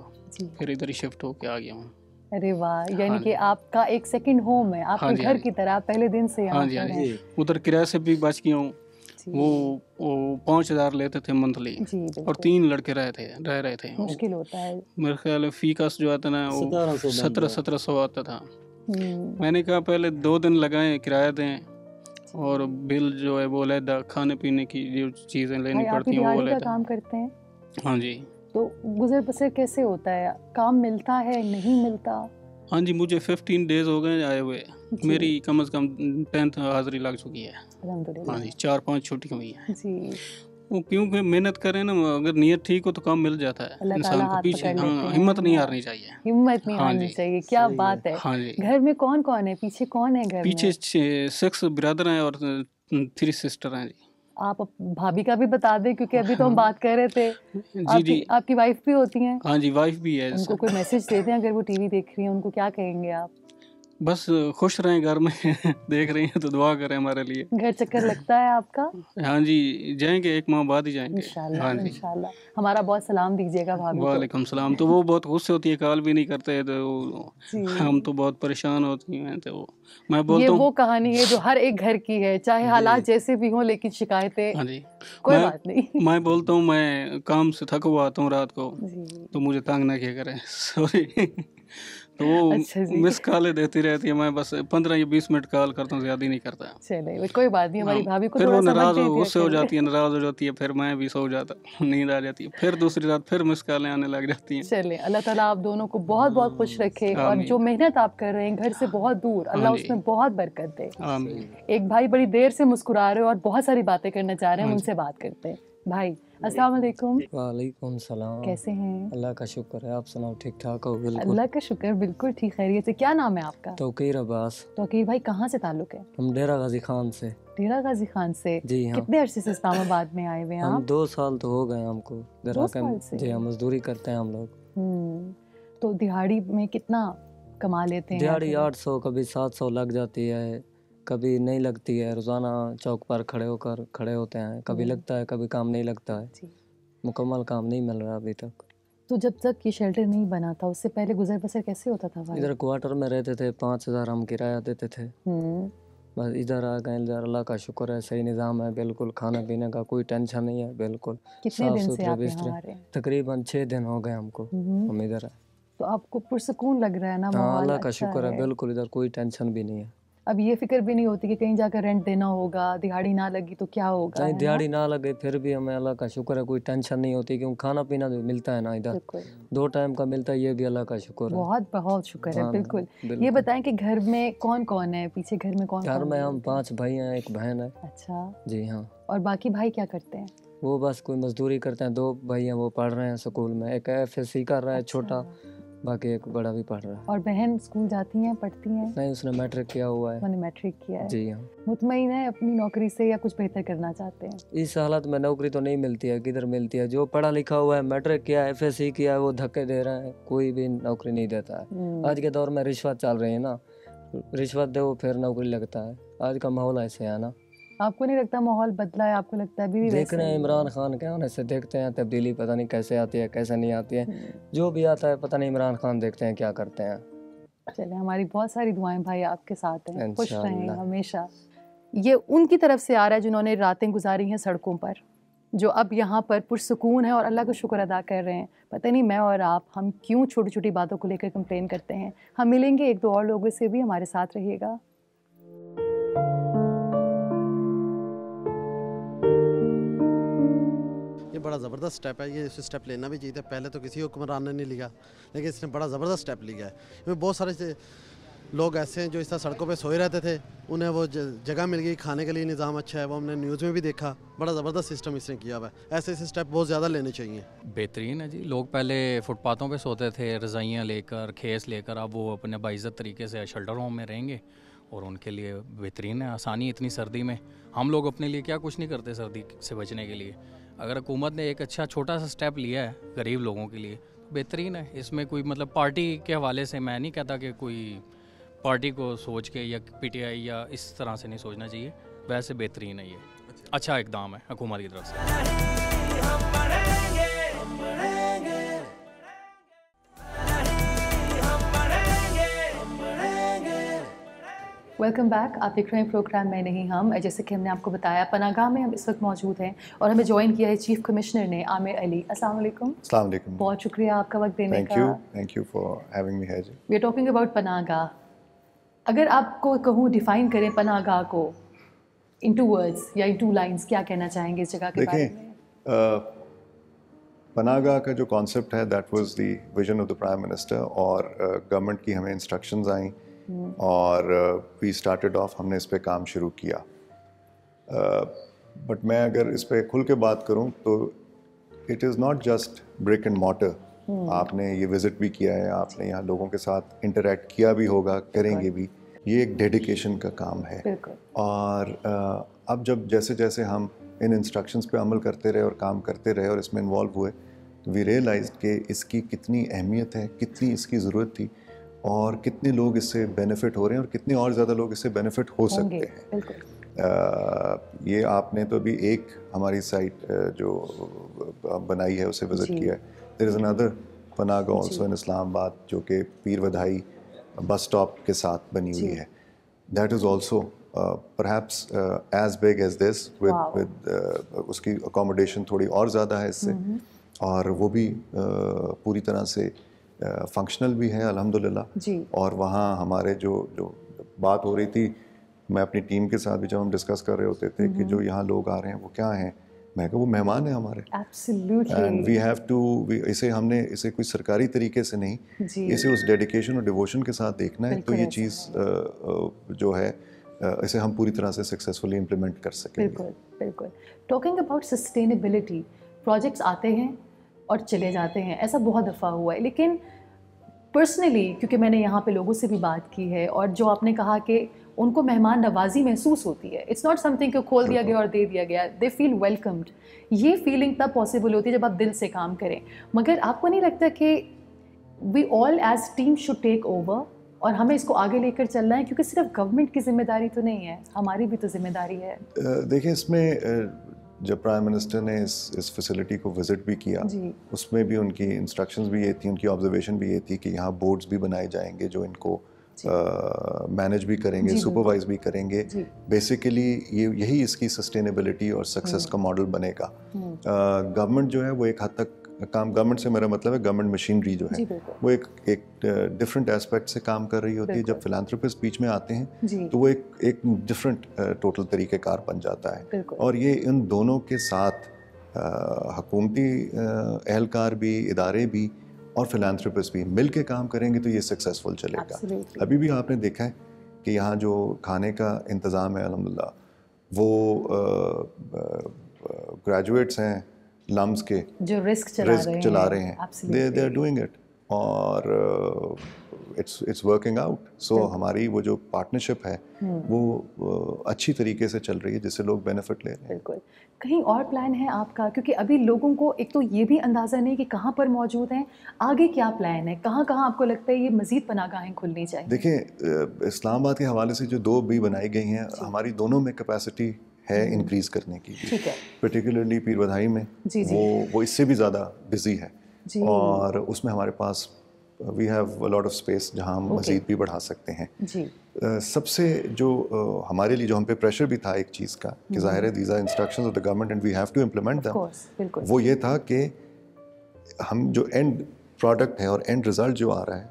फिर इधर ही शिफ्ट होके आ गया हूँ। अरे वाह, यानी कि आपका एक सेकंड होम है, आपके घर की तरह पहले दिन से यहाँ पर हैं। उधर किराए से भी बच गया हूँ, वो 5,000 लेते थे मंथली और 3 लड़के रह रहे थे। मुश्किल होता है मेरे ख्याल फी कास्ट जो आता ना वो 1700 आता था। मैंने कहा पहले 2 दिन लगाए, किराया दें और बिल जो है वो अलग, खाने पीने की जो चीज़ें लेनी पड़ती हैं वो अलग। काम करते हैं? हाँ जी। तो गुजर बसर कैसे होता है, काम मिलता है नहीं मिलता? हाँ जी, मुझे 15 डेज़ हो गए आए हुए, मेरी कम से कम 10th हाज़िरी लग चुकी है। हाँ जी, 4-5 छुट्टियाँ हुई हैं जी। वो क्योंकि मेहनत करें ना, अगर नियत ठीक हो तो काम मिल जाता है इंसान को। पीछे हाँ, हिम्मत नहीं हारनी चाहिए, हिम्मत नहीं हारनी चाहिए। क्या बात है। हाँ जी। घर में कौन कौन है, पीछे कौन है घर में? पीछे 6 ब्रदर हैं और 3 सिस्टर हैं जी। आप भाभी का भी बता दें, क्योंकि अभी तो हम बात कर रहे थे। जी। आपकी वाइफ भी होती हैं? हाँ जी, वाइफ भी है। उनको कोई मैसेज दे दें, अगर वो टीवी देख रही हैं, उनको क्या कहेंगे आप? बस खुश रहें घर में देख रही हैं तो दुआ करें हमारे लिए। घर चक्कर लगता है आपका? हाँ जी, जाएंगे 1 माह बाद ही जाएंगे इंशाल्लाह। हाँ इंशाल्लाह। हमारा बहुत सलाम दीजिएगा भाभी को। वालेकुम सलाम। तो वो बहुत गुस्से होती है, कॉल भी नहीं करते, तो हम तो बहुत परेशान होती हैं। तो मैं बोलता हूँ ये वो कहानी है जो हर एक घर की है, चाहे हालात जैसे भी हों, लेकिन शिकायतें हाँ जी कोई बात नहीं। मैं बोलता हूँ मैं काम से थक हुआ आता हूँ रात को, तो मुझे तंग ना किया करें, सॉरी। तो वो मिस कॉलें देती रहती है, मैं बस 15 या 20 मिनट कॉल करता हूँ, ज़्यादा नहीं करता। चले कोई बात नहीं, हमारी भाभी को फिर वो नाराज़ गुस्से हो जाती है, नाराज़ हो जाती है, फिर मैं भी सो जाता, नींद आ जाती है, फिर दूसरी रात फिर मिस कॉलें आने लग जाती हैं। चले, अल्लाह ताला आप दोनों को बहुत बहुत खुश रखे, और जो मेहनत आप कर रहे हैं घर से बहुत दूर, अल्लाह उसमें बहुत बरकत दे। एक भाई बड़ी देर से मुस्कुरा रहे हो और बहुत सारी बातें करना चाह रहे हैं, उनसे बात करते हैं। भाई अस्सलाम वालेकुम। वालेकुम सलाम। कैसे हैं? अल्लाह का शुक्र है, आप सुनाओ ठीक ठाक हो? बिल्कुल अल्लाह का शुक्र, बिल्कुल ठीक खैरियत से। क्या नाम है आपका? तौकीर अब्बास। तौकीर भाई, कहाँ से ताल्लुक है? हम डेरा गाजी खान से। डेरा गाजी खान से? जी हाँ। कितने अरसे से इस्लामाबाद में आए हुए हैं आप? हम 2 साल तो हो गए हमको। 2 साल से? जी हाँ, मजदूरी करते हैं हम लोग। तो दिहाड़ी में कितना कमा लेते हैं? दिहाड़ी 800, कभी 700 लग जाती है, कभी नहीं लगती है। रोज़ाना चौक पर खड़े होते हैं, कभी लगता है, कभी काम नहीं लगता है। मुकम्मल काम नहीं मिल रहा अभी तक। तो जब तक ये शेल्टर नहीं बना था उससे पहले गुजर बसर कैसे होता था भाई? इधर क्वार्टर में रहते थे, 5,000 हम किराया देते थे। बस इधर आ गए, इधर अल्लाह का शुक्र है, सही निज़ाम है, बिल्कुल खाना पीने का कोई टेंशन नहीं है, बिल्कुल कितने दिन से आप यहाँ आ रहे हैं? तकरीबन 6 दिन हो गए हमको, हम इधर है। तो आपको पुरसुकून लग रहा है ना? हाँ, अल्लाह का अच्छा शुक्र है, बिल्कुल इधर कोई टेंशन भी नहीं है। अब ये फिक्र भी नहीं होती कि कहीं जाकर रेंट देना होगा, दिहाड़ी ना लगी तो क्या होगा? नहीं, दिहाड़ी ना लगे फिर भी हमें अल्लाह का शुक्र है, कोई टेंशन नहीं होती, क्योंकि खाना पीना जो मिलता है ना इधर 2 टाइम का मिलता है, ये भी अल्लाह का शुक्र है। बहुत बहुत शुक्र है। बिल्कुल। ये बताएं कि घर में कौन कौन है? पीछे घर में कौन? घर में हम 5 भाई हैं, 1 बहन है। अच्छा जी हाँ। और बाकी भाई क्या करते हैं? वो बस कोई मजदूरी करते हैं। 2 भाई हैं, वो पढ़ रहे हैं स्कूल में, एक FSC कर रहा है छोटा, बाकी एक बड़ा भी पढ़ रहा है। और बहन स्कूल जाती हैं, पढ़ती हैं? नहीं, उसने मैट्रिक किया हुआ है। मैंने मैट्रिक किया है। जी हाँ। मुतमईन है अपनी नौकरी से या कुछ बेहतर करना चाहते हैं? इस हालत में नौकरी तो नहीं मिलती है, किधर मिलती है? जो पढ़ा लिखा हुआ है, मैट्रिक किया है, FSC किया है, वो धक्के दे रहे हैं, कोई भी नौकरी नहीं देता है। आज के दौर में रिश्वत चल रही है ना, रिश्वत दो फिर नौकरी लगता है। आज का माहौल ऐसे है ना। आपको नहीं लगता माहौल बदला है? आपको लगता है अभी देख रहे हैं इमरान खान के आने से, देखते हैं तब्दीली, पता नहीं कैसे आती है कैसे नहीं आती है। जो भी आता है पता नहीं, इमरान खान देखते हैं क्या करते हैं। चले, हमारी बहुत सारी दुआएं भाई आपके साथ हैं, खुश रहें हमेशा। ये उनकी तरफ से आ रहा है जिन्होंने रातें गुजारी हैं सड़कों पर, जो अब यहाँ पर पुरसुकून है और अल्लाह का शुक्र अदा कर रहे हैं। पता नहीं मैं और आप हम क्यों छोटी छोटी बातों को लेकर कंप्लेन करते हैं। हम मिलेंगे 1-2 और लोगों से भी, हमारे साथ रहिएगा। ये बड़ा ज़बरदस्त स्टेप है, ये इसे स्टेप लेना भी चाहिए था। पहले तो किसी हुक्मरान ने नहीं लिया, लेकिन इसने बड़ा ज़बरदस्त स्टेप लिया है। इसमें बहुत सारे लोग ऐसे हैं जो इस तरह सड़कों पे सोए रहते थे, उन्हें वो जगह मिल गई, खाने के लिए निज़ाम अच्छा है, वो हमने न्यूज़ में भी देखा। बड़ा ज़बरदस्त सिस्टम इसने किया हुआ है। ऐसे स्टेप बहुत ज़्यादा लेने चाहिए। बेहतरीन है जी। लोग पहले फुटपाथों पे सोते थे, रज़ाइयाँ लेकर, खेस लेकर, अब वो अपने बाइज़्ज़त तरीके से शेल्टर होम में रहेंगे और उनके लिए बेहतरीन है, आसानी इतनी सर्दी में। हम लोग अपने लिए क्या कुछ नहीं करते सर्दी से बचने के लिए। अगर हुकूमत ने एक अच्छा छोटा सा स्टेप लिया है गरीब लोगों के लिए, तो बेहतरीन है। इसमें कोई मतलब पार्टी के हवाले से मैं नहीं कहता कि कोई पार्टी को सोच के या PTI या इस तरह से नहीं सोचना चाहिए, वैसे बेहतरीन है। ये अच्छा इकदाम है हुकूमत की तरफ से। Welcome back. आप देख रहे हैं प्रोग्राम मैं नहीं हम। जैसे कि हमने आपको बताया, पनागाह में हम इस वक्त मौजूद हैं और हमें ज्वाइन किया है चीफ कमिश्नर ने, आमिर अली। अस्सलाम वालेकुम। अस्सलाम वालेकुम। बहुत शुक्रिया आपका वक्त देने का। Thank you for having me here. We are talking about पनागाह। अगर आपको कहूँ डिफाइन करें पनागाह को इन 2 वर्ड्स या इन 2 लाइंस, क्या कहना चाहेंगे इस जगह के बारे में? पनागाह का जो कॉन्सेप्ट है, that was the vision of the prime minister, और गवर्नमेंट की हमें इंस्ट्रक्शंस आई और वी स्टार्टेड ऑफ, हमने इस पे काम शुरू किया। बट मैं अगर इस पे खुल के बात करूं तो it is not just brick and mortar. आपने ये विज़िट भी किया है, आपने यहाँ लोगों के साथ इंटरेक्ट किया भी होगा, करेंगे भी। ये एक डेडिकेशन का काम है। और अब जब जैसे जैसे हम इन इंस्ट्रक्शंस पे अमल करते रहे और काम करते रहे और इसमें इन्वॉल्व हुए, तो वी रियलाइज्ड कि इसकी कितनी अहमियत है, कितनी इसकी ज़रूरत थी और कितने लोग इससे बेनिफिट हो रहे हैं और कितने और ज़्यादा लोग इससे बेनिफिट हो सकते हैं। ये आपने तो अभी एक हमारी साइट जो बनाई है उसे विज़िट किया है। देयर इज़ अनदर पनागाह ऑल्सो इन इस्लामाबाद, जो कि पीर वधाई बस स्टॉप के साथ बनी हुई है। That is also perhaps as big as this, with उसकी अकोमोडेशन थोड़ी और ज़्यादा है इससे, और वो भी पूरी तरह से फंक्शनल भी है अल्हम्दुलिल्लाह। और वहाँ हमारे जो बात हो रही थी, मैं अपनी टीम के साथ भी जब हम डिस्कस कर रहे होते थे कि जो यहाँ लोग आ रहे हैं वो क्या हैं, मैं कहा वो मेहमान हैं हमारे। एंड वी हैव टू, इसे हमने इसे कोई सरकारी तरीके से नहीं, इसे उस डेडिकेशन और डिवोशन के साथ देखना है। तो ये चीज़ जो है इसे हम पूरी तरह से सक्सेसफुली इम्प्लीमेंट कर सकेंगे। बिल्कुल बिल्कुल। टॉकिंग अबाउट सस्टेनेबिलिटी, प्रोजेक्ट्स आते हैं और चले जाते हैं, ऐसा बहुत दफ़ा हुआ है। लेकिन पर्सनली, क्योंकि मैंने यहाँ पे लोगों से भी बात की है, और जो आपने कहा कि उनको मेहमान नवाजी महसूस होती है, इट्स नॉट समथिंग कि खोल दिया गया और दे दिया गया, दे फील वेलकम्ड। ये फीलिंग तब पॉसिबल होती है जब आप दिल से काम करें। मगर आपको नहीं लगता कि we all as team should take over और हमें इसको आगे लेकर चलना है, क्योंकि सिर्फ गवर्नमेंट की जिम्मेदारी तो नहीं है, हमारी भी तो जिम्मेदारी है। देखिए, इसमें जब प्राइम मिनिस्टर ने इस फैसिलिटी को विज़िट भी किया, उसमें भी उनकी इंस्ट्रक्शंस भी ये थी, उनकी ऑब्जर्वेशन भी ये थी कि यहाँ बोर्ड्स भी बनाए जाएंगे जो इनको मैनेज भी करेंगे, सुपरवाइज भी करेंगे। बेसिकली यही इसकी सस्टेनेबिलिटी और सक्सेस का मॉडल बनेगा। गवर्नमेंट जो है वो एक हद तक काम, गवर्नमेंट से मेरा मतलब है गवर्नमेंट मशीनरी जो है वो एक डिफरेंट एस्पेक्ट से काम कर रही होती है। जब फिलैंथ्रोपिस्ट बीच में आते हैं तो वो एक डिफरेंट टोटल तरीक़ेकार बन जाता है। और ये इन दोनों के साथ हुकूमती एहलकार भी, इदारे भी और फिलैंथ्रोपिस्ट भी मिल के काम करेंगे तो ये सक्सेसफुल चलेगा। अभी भी आपने देखा है कि यहाँ जो खाने का इंतज़ाम है अल्हम्दुलिल्लाह, वो ग्रेजुएट्स हैं लम्स के जो रिस्क चला रहे हैं, दे आर डूइंग इट और इट्स वर्किंग आउट। सो हमारी वो जो पार्टनरशिप है वो अच्छी तरीके से चल रही है, जिससे लोग बेनिफिट ले रहे हैं। बिल्कुल। कहीं और प्लान है आपका, क्योंकि अभी लोगों को एक तो ये भी अंदाज़ा नहीं कि कहाँ पर मौजूद हैं, आगे क्या प्लान है, कहाँ कहाँ आपको लगता है ये मज़ीद पनाहगाहें खुलनी चाहिए? देखिए, इस्लामाबाद के हवाले से जो 2 भी बनाई गई हैं, हमारी दोनों में कैपेसिटी है इंक्रीज़ करने की। ठीक है। पर्टिकुलरली पीर बधाई में वो इससे भी ज़्यादा बिजी है और उसमें हमारे पास we have a lot of space जहाँ हम मज़ीद भी बढ़ा सकते हैं। सबसे जो हमारे लिए जो हम पे प्रेशर भी था एक चीज़ का कि ज़ाहिर है these are instructions of the government and we have to implement them, वो ये था कि हम जो एंड प्रोडक्ट है और एंड रिज़ल्ट जो आ रहा है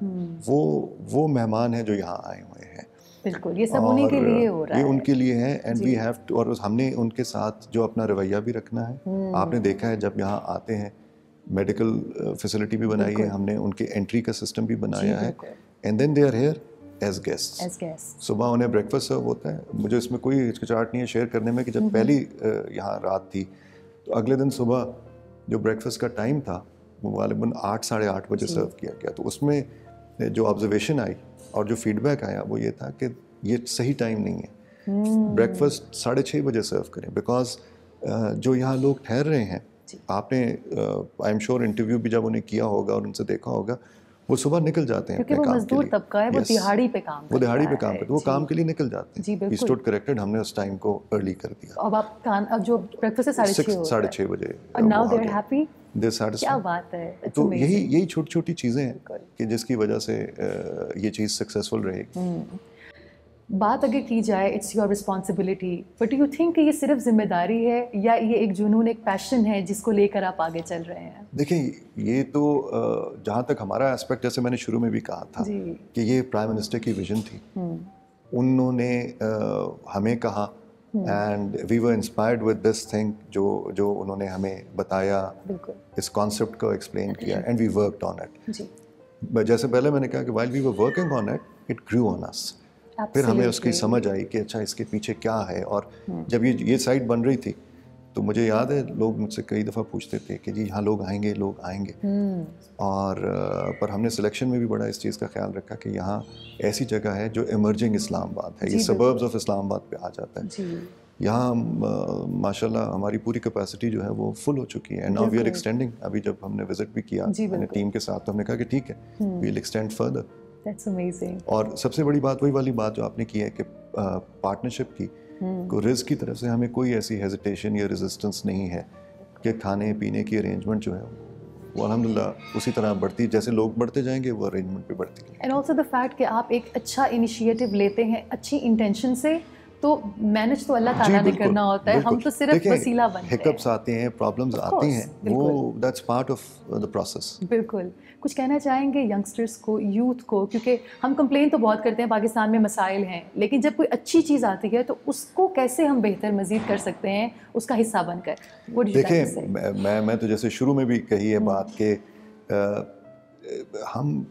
वो मेहमान हैं जो यहाँ आए हुए हैं। बिल्कुल, ये सब उन्हीं के लिए हो रहा है, ये उनके लिए है एंड वी हैव टू, और हमने उनके साथ जो अपना रवैया भी रखना है। आपने देखा है जब यहाँ आते हैं मेडिकल फैसिलिटी भी बनाई है हमने, उनके एंट्री का सिस्टम भी बनाया है and then they are here as guest. सुबह उन्हें ब्रेकफास्ट सर्व होता है। मुझे इसमें कोई हिचकिचाहट नहीं है शेयर करने में कि जब पहली यहाँ रात थी तो अगले दिन सुबह जो ब्रेकफास्ट का टाइम था वो गालिबन 8 साढ़े 8 बजे सर्व किया गया। तो उसमें जो ऑब्जर्वेशन आई और जो फीडबैक आया वो ये था कि ये सही टाइम नहीं है, ब्रेकफास्ट 6:30 बजे सर्व करें, बिकॉज जो यहाँ लोग ठहर रहे हैं, आपने आई एम श्योर इंटरव्यू भी जब उन्हें किया होगा और उनसे देखा होगा, वो सुबह निकल जाते हैं क्योंकि वो मजदूर तबका है, वो दिहाड़ी पे काम करता है, वो दिहाड़ी पे काम करते हैं, वो काम के लिए निकल जाते हैं। वी स्टूड करेक्टेड, हमने उस टाइम को अर्ली कर दिया। अब जो ब्रेकफास्ट 6:30 बजे, and now they're happy, they're satisfied। क्या बात है। तो यही छोटी छोटी चीज़ें हैं कि जिसकी वजह से ये चीज़ सक्सेसफुल रहेगी। बात अगर की जाए it's your responsibility, but you think कि ये सिर्फ जिम्मेदारी है या ये एक जुनून, एक पैशन है जिसको लेकर आप आगे चल रहे हैं? देखिए, ये तो जहाँ तक हमारा एस्पेक्ट, जैसे मैंने शुरू में भी कहा था कि ये प्राइम मिनिस्टर की विजन थी, उन्होंने हमें कहा and we were inspired with this thing जो उन्होंने हमें बताया, इस कॉन्सेप्ट को एक्सप्लेन किया and we worked on it. जैसे पहले मैंने कहा कि while we were working on it, it grew on us. फिर हमें उसकी समझ आई कि अच्छा इसके पीछे क्या है। और जब ये साइट बन रही थी तो मुझे याद है लोग मुझसे कई दफ़ा पूछते थे कि जी यहाँ लोग आएंगे और पर हमने सिलेक्शन में भी बड़ा इस चीज़ का ख्याल रखा कि यहाँ ऐसी जगह है जो इमर्जिंग इस्लामाबाद है, ये सबर्ब्स ऑफ इस्लामाबाद पे आ जाता है। यहाँ माशाल्लाह हमारी पूरी कैपेसिटी जो है वो फुल हो चुकी है and now we are extending. अभी जब हमने विजिट भी किया मैंने टीम के साथ, तो हमने कहा कि ठीक है, we will extend further. That's amazing। और सबसे बड़ी बात वही वाली बात जो आपने की है कि पार्टनरशिप की को रिस्क की तरफ से हमें कोई ऐसी हेजिटेशन या रेजिस्टेंस नहीं है कि खाने पीने की अरेंजमेंट जो है वो अल्हम्दुलिल्लाह उसी तरह बढ़ती, जैसे लोग बढ़ते जाएंगे वो अरेंजमेंट भी बढ़ती है। एंड ऑल्सो द फैक्ट कि आप एक अच्छा इनिशिएटिव लेते हैं अच्छी इंटेंशन से, तो मैनेज तो अल्लाह ताला ने करना होता है, हम तो सिर्फ वसीला बनते हैं। हिकअप्स आते हैं, प्रॉब्लम्स आती हैं, वो that's part of the process. बिल्कुल। कुछ कहना चाहेंगे यंगस्टर्स को, यूथ को, क्योंकि हम कंप्लेन तो बहुत करते हैं पाकिस्तान में मसाइल हैं, लेकिन जब कोई अच्छी चीज़ आती है तो उसको कैसे हम बेहतर मज़ीद कर सकते हैं उसका हिस्सा बनकर? देखिए, मैं तो जैसे शुरू में भी कही है बात कि हम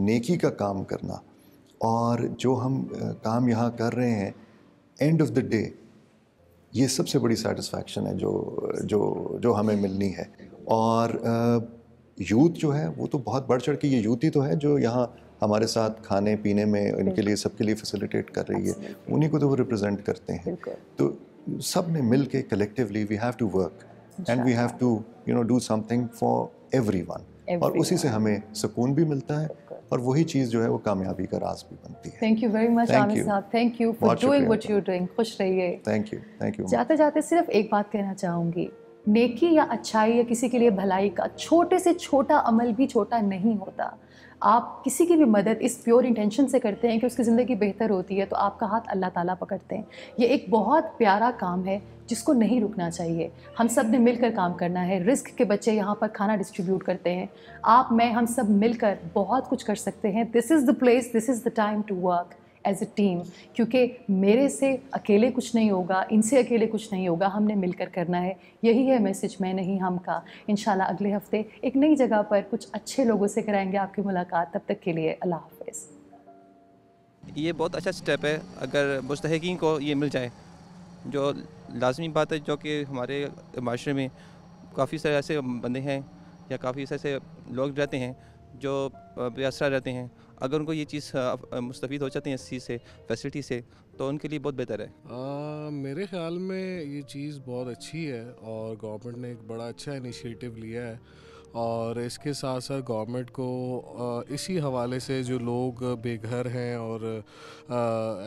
नेकी का काम करना और जो हम काम यहाँ कर रहे हैं, एंड ऑफ द डे ये सबसे बड़ी सेटिस्फैक्शन है जो हमें मिलनी है। और यूथ जो है वो तो बहुत बढ़ चढ़ के, ये यूथ ही तो है जो यहाँ हमारे साथ खाने पीने में इनके लिए सबके लिए फैसिलिटेट कर रही है, उन्हीं को तो वो रिप्रेजेंट करते हैं। तो सब ने मिल के collectively we have to work and we have to do something for everyone. और उसी से हमें सुकून भी मिलता है और वही चीज़ जो है वो कामयाबी का राज भी बनती है। Thank you very much Aamir Sahab, thank you for doing what you are doing. खुश रहिए। Thank you. जाते जाते सिर्फ एक बात कहना चाहूँगी, नेकी या अच्छाई या किसी के लिए भलाई का छोटे से छोटा अमल भी छोटा नहीं होता। आप किसी की भी मदद इस प्योर इंटेंशन से करते हैं कि उसकी ज़िंदगी बेहतर होती है, तो आपका हाथ अल्लाह ताला पकड़ते हैं। ये एक बहुत प्यारा काम है जिसको नहीं रुकना चाहिए। हम सब ने मिलकर काम करना है। रिस्क के बच्चे यहाँ पर खाना डिस्ट्रीब्यूट करते हैं। आप, मैं, हम सब मिलकर बहुत कुछ कर सकते हैं। This is the place, this is the time to work as a team, क्योंकि मेरे से अकेले कुछ नहीं होगा, इनसे अकेले कुछ नहीं होगा, हमने मिलकर करना है। यही है मैसेज मैं नहीं हम का। इंशाल्लाह अगले हफ्ते एक नई जगह पर कुछ अच्छे लोगों से कराएंगे आपकी मुलाकात। तब तक के लिए अल्लाह हाफ़िज़। ये बहुत अच्छा स्टेप है अगर मुस्तहिकीन को ये मिल जाए, जो लाजमी बात है, जो कि हमारे माशरे में काफ़ी सारे ऐसे बंदे हैं या काफ़ी ऐसे लोग रहते हैं जो बेअसरा रहते हैं। अगर उनको ये चीज़ मुस्तफ़ीद हो जाती है इस चीज़ से, फैसिलिटी से, तो उनके लिए बहुत बेहतर है। मेरे ख़्याल में ये चीज़ बहुत अच्छी है और गवर्नमेंट ने एक बड़ा अच्छा इनिशिएटिव लिया है। और इसके साथ साथ गवर्नमेंट को इसी हवाले से जो लोग बेघर हैं और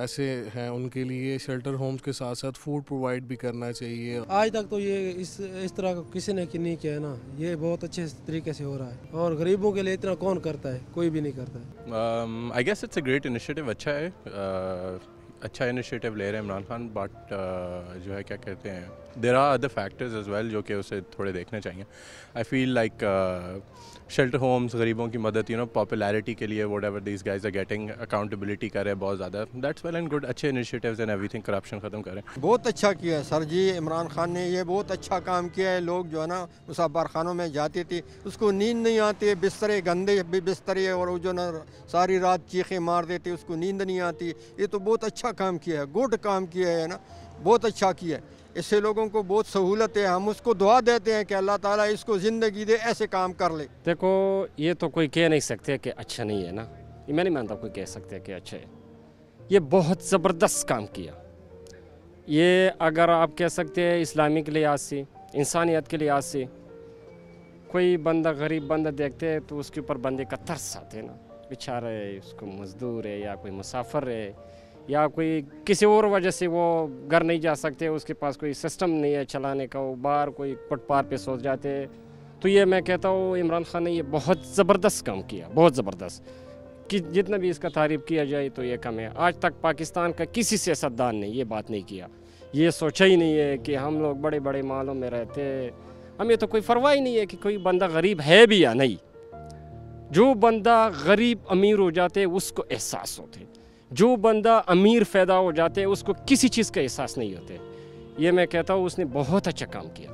ऐसे हैं उनके लिए शेल्टर होम्स के साथ साथ फूड प्रोवाइड भी करना चाहिए। आज तक तो ये इस तरह का किसी ने नहीं किया है ना, ये बहुत अच्छे तरीके से हो रहा है और गरीबों के लिए इतना कौन करता है, कोई भी नहीं करता है। I guess it's a great initiative, अच्छा है, अच्छा इनिशिएटिव ले रहे हैं इमरान खान, बट जो है क्या कहते हैं, there are other factors as well जो कि उसे थोड़े देखने चाहिए। I feel like shelter homes, गरीबों की मदद, पॉपुलैरिटी के लिए whatever these guys are getting, accountability करें बहुत ज़्यादा, दैट्स वेल एंड गुड, अच्छे इनिशिएटिव्स एंड एवरीथिंग, करप्शन ख़त्म करें। बहुत अच्छा किया है सर जी, इमरान खान ने ये बहुत अच्छा काम किया है। लोग जो है ना मुसाफिर खानों में जाती थी, उसको नींद नहीं आती, बिस्तरे गंदे बिस्तरे और वो जो ना सारी रात चीखें मार देते, उसको नींद नहीं आती। ये तो बहुत अच्छा काम किया है, गुड काम किया है ना, बहुत अच्छा किया है। इससे लोगों को बहुत सहूलत है। हम उसको दुआ देते हैं कि अल्लाह ताला इसको ज़िंदगी दे, ऐसे काम कर ले। देखो ये तो कोई कह नहीं सकते कि अच्छा नहीं है ना, ये मैं नहीं मानता कोई कह सकते हैं कि अच्छा है। ये बहुत ज़बरदस्त काम किया। ये अगर आप कह सकते हैं इस्लामिक लिहाज से, इंसानियत के लिहाज से, कोई बंदा गरीब बंदा देखते हैं तो उसके ऊपर बंदे का तरस आते हैं ना, बेचारा है, उसको मजदूर है या कोई मुसाफिर है या कोई किसी और वजह से वो घर नहीं जा सकते, उसके पास कोई सिस्टम नहीं है चलाने का, वो बाहर कोई फुटपाथ पे सो जाते हैं। तो ये मैं कहता हूँ इमरान खान ने ये बहुत ज़बरदस्त काम किया, बहुत ज़बरदस्त, कि जितना भी इसका तारीफ़ किया जाए तो ये कम है। आज तक पाकिस्तान का किसी सियासतदान ने ये बात नहीं किया, ये सोचा ही नहीं है कि हम लोग बड़े बड़े मालों में रहते, हमें तो कोई परवाह ही नहीं है कि कोई बंदा गरीब है भी या नहीं। जो बंदा गरीब अमीर हो जाते उसको एहसास होते, जो बंदा अमीर पैदा हो जाते उसको किसी चीज़ का एहसास नहीं होते। ये मैं कहता हूँ उसने बहुत अच्छा काम किया।